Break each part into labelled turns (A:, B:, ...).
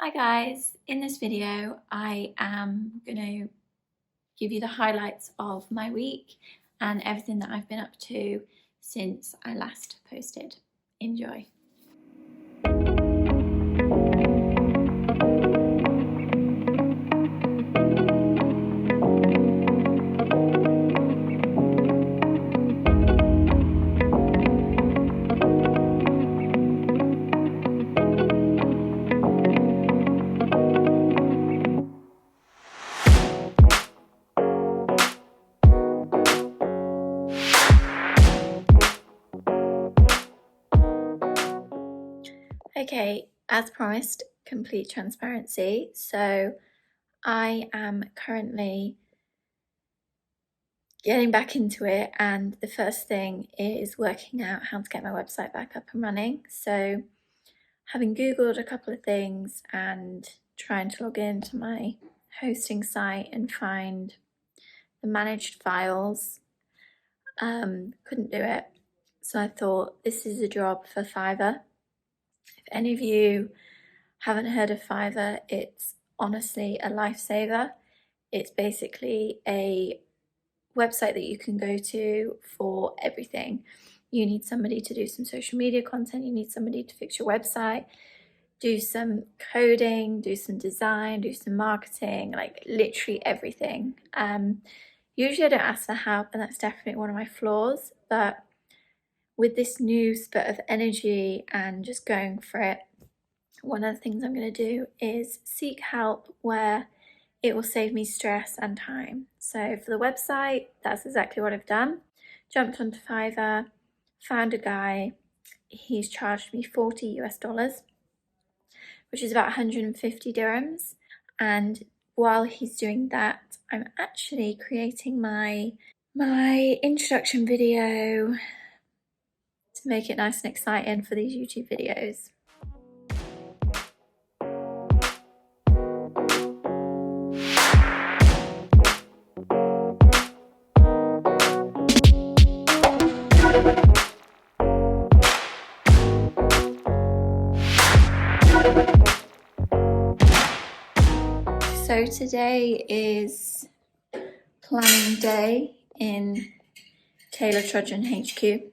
A: Hi guys, in this video I am going to give you the highlights of my week and everything that I've been up to since I last posted. Enjoy. Okay, as promised, complete transparency. So I am currently getting back into it, and the first thing is working out how to get my website back up and running. So having Googled a couple of things and trying to log into my hosting site and find the managed files, couldn't do it. So I thought this is a job for Fiverr. If any of you haven't heard of Fiverr, it's honestly a lifesaver. It's basically a website that you can go to for everything. You need somebody to do some social media content, you need somebody to fix your website, do some coding, do some design, do some marketing, like literally everything. Usually I don't ask for help, and that's definitely one of my flaws, but with this new spurt of energy and just going for it, one of the things I'm going to do is seek help where it will save me stress and time. So for the website, that's exactly what I've done. Jumped onto Fiverr, found a guy, he's charged me 40 US dollars, which is about 150 dirhams. And while he's doing that, I'm actually creating my introduction video to make it nice and exciting for these YouTube videos. So today is planning day in Taylor Trudgeon HQ.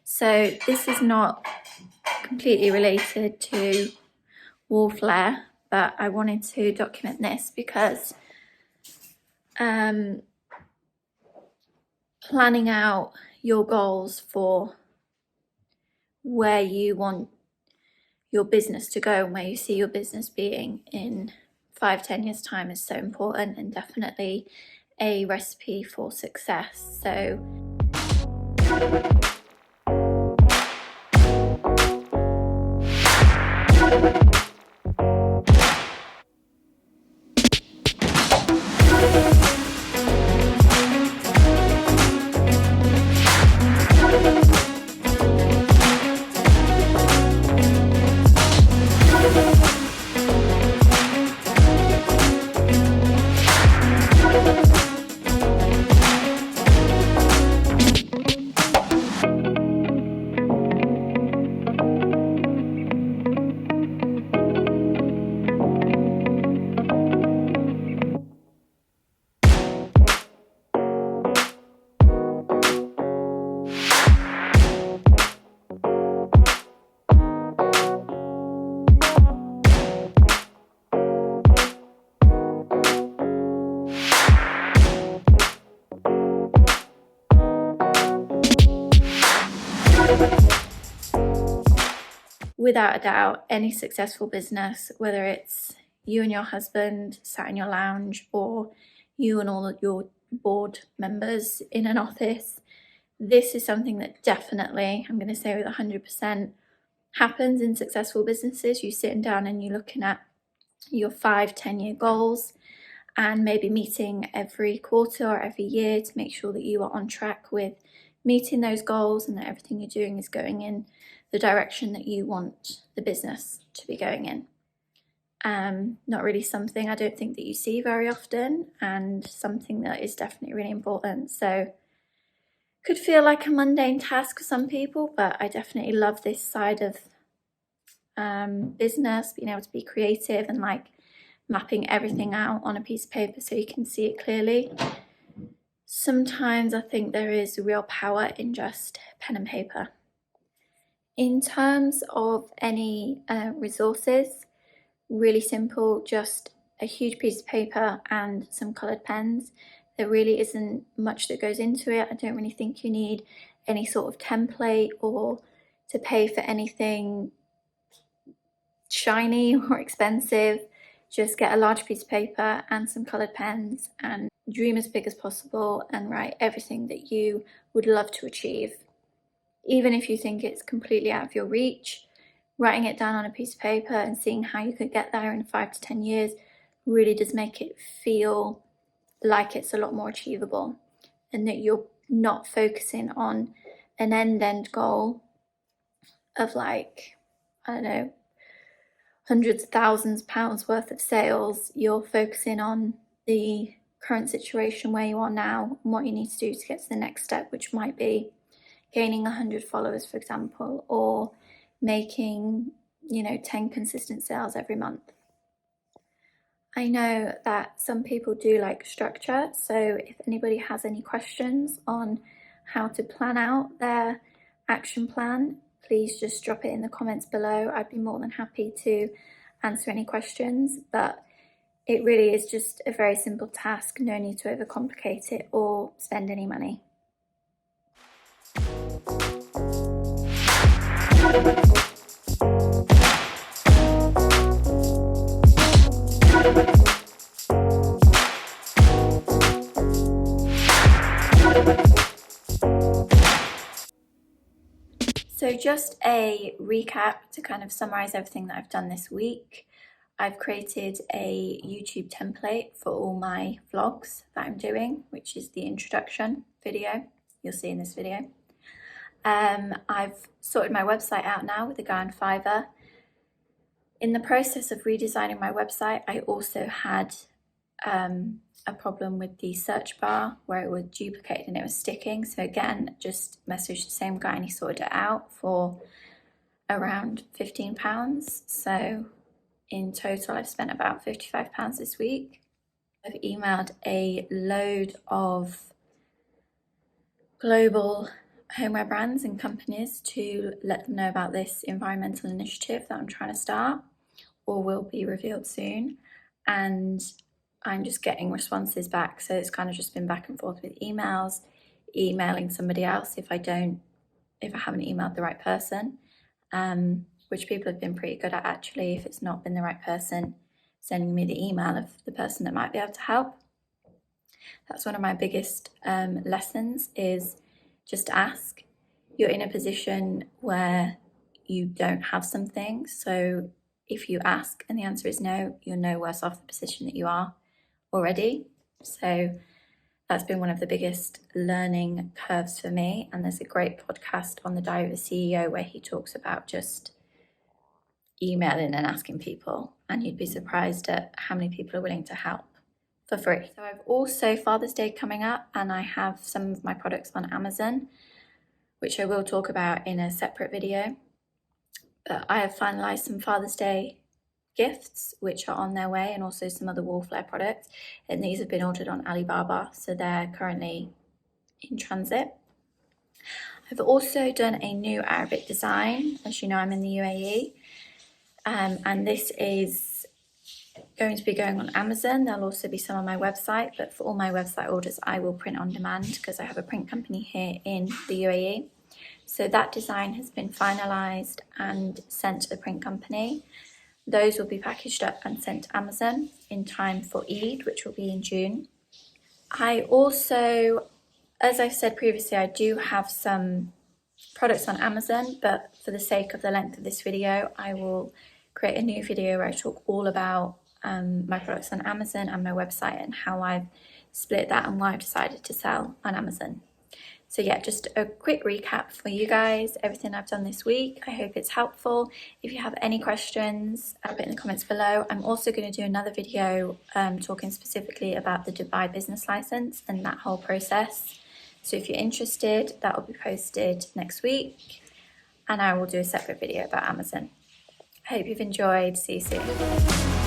A: So this is not completely related to Wallflare, but I wanted to document this because planning out your goals for where you want your business to go and where you see your business being in 5-10 years time is so important, and definitely a recipe for success. So without a doubt, any successful business, whether it's you and your husband sat in your lounge or you and all of your board members in an office, this is something that definitely, I'm going to say with 100%, happens in successful businesses. You're sitting down and you're looking at your 5-10 year goals and maybe meeting every quarter or every year to make sure that you are on track with meeting those goals and that everything you're doing is going in the direction that you want the business to be going in. Not really something I don't think that you see very often, and something that is definitely really important. So could feel like a mundane task for some people, but I definitely love this side of business, being able to be creative and like mapping everything out on a piece of paper so you can see it clearly. Sometimes I think there is real power in just pen and paper. In terms of any resources, really simple, just a huge piece of paper and some coloured pens. There really isn't much that goes into it. I don't really think you need any sort of template or to pay for anything shiny or expensive. Just get a large piece of paper and some coloured pens and dream as big as possible and write everything that you would love to achieve. Even if you think it's completely out of your reach, writing it down on a piece of paper and seeing how you could get there in 5 to 10 years really does make it feel like it's a lot more achievable, and that you're not focusing on an end goal of like, I don't know, hundreds of thousands of pounds worth of sales. You're focusing on the current situation where you are now and what you need to do to get to the next step, which might be gaining 100 followers, for example, or making, 10 consistent sales every month. I know that some people do like structure, so if anybody has any questions on how to plan out their action plan, please just drop it in the comments below. I'd be more than happy to answer any questions, but it really is just a very simple task. No need to overcomplicate it or spend any money. So just a recap to kind of summarize everything that I've done this week. I've created a YouTube template for all my vlogs that I'm doing, which is the introduction video you'll see in this video. I've sorted my website out now with a guy on Fiverr. In the process of redesigning my website, I also had a problem with the search bar where it was duplicated and it was sticking. So again, just messaged the same guy and he sorted it out for around £15. So in total, I've spent about £55 this week. I've emailed a load of global homeware brands and companies to let them know about this environmental initiative that I'm trying to start, or will be revealed soon. And I'm just getting responses back. So it's kind of just been back and forth with emails, emailing somebody else if I haven't emailed the right person, which people have been pretty good at actually, if it's not been the right person, sending me the email of the person that might be able to help. That's one of my biggest lessons, is just ask. You're in a position where you don't have something, so if you ask and the answer is no, you're no worse off the position that you are already. So that's been one of the biggest learning curves for me. And there's a great podcast on the Diary of a CEO where he talks about just emailing and asking people, and you'd be surprised at how many people are willing to help for free. So I've also Father's Day coming up, and I have some of my products on Amazon, which I will talk about in a separate video. But I have finalised some Father's Day gifts which are on their way, and also some other Wallflare products, and these have been ordered on Alibaba, so they're currently in transit. I've also done a new Arabic design. As you know, I'm in the UAE, and this is going to be going on Amazon. There'll also be some on my website, but for all my website orders I will print on demand because I have a print company here in the UAE. So that design has been finalised and sent to the print company. Those will be packaged up and sent to Amazon in time for Eid, which will be in June. I also, as I've said previously, I do have some products on Amazon, but for the sake of the length of this video, I will create a new video where I talk all about my products on Amazon and my website and how I've split that and why I've decided to sell on Amazon. So yeah, just a quick recap for you guys, everything I've done this week. I hope it's helpful. If you have any questions, I'll put in the comments below. I'm also going to do another video talking specifically about the Dubai business license and that whole process. So if you're interested, that will be posted next week, and I will do a separate video about Amazon. Hope you've enjoyed. See you soon.